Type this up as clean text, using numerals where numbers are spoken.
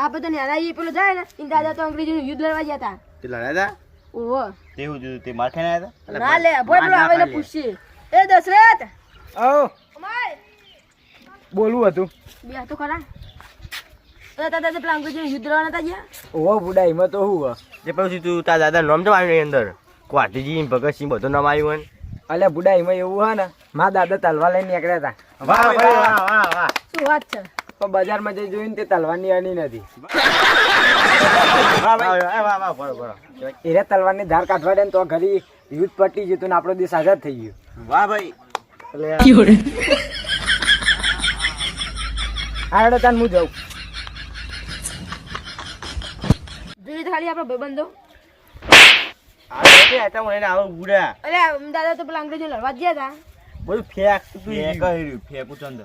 આ બધા નેના એ પેલો જાય ને ઈ દાદા તો અંગ્રેજીનું યુદ્ધ લડવા ગયા હતા. તે લડ્યા હતા ઓહો તેવું જોયું તે માર ખાઈને આવ્યા હતા ના લે બોલ પેલો આવેલો પૂછીએ. એ દશરથ ઓ અમાય બોલવું હતું. બે તો ખરા દાદા પેલા અંગ્રેજીનું યુદ્ધ લડવા નતા ગયા. ઓહો બુડા એમાં તો હું તે પછી તું તારા દાદા નામ જમ આવ્યું અંદર ક્વાટીજી ભગતસિંહ બધું નામ આવ્યું અલ્યા બુડા એમાં એવું હે ને મારા દાદા તલવાર લઈને નીકળ્યા હતા. વાહ ભાઈ વાહ વાહ વાહ શું વાત છે? પણ બજારમાં જઈ જોઈને તે તલવારની અણી નથી. વાહ ભાઈ વાહ વાહ બરોબર એને તલવારની ધાર કાઢવા દે ને તો ઘડી યુદ્ધ પટી જતું ને આપણો દેશ આઝાદ થઈ ગયો. વાહ ભાઈ આગળ તાન હું જાઉં. જોઈ ખાલી આપણો ભાઈબંધો. આવું બુડા અરે દાદા તો પેલા અંગ્રેજી લડવા જ ગયા હતા. બધું ફેંક તું ફેંકું ચંદ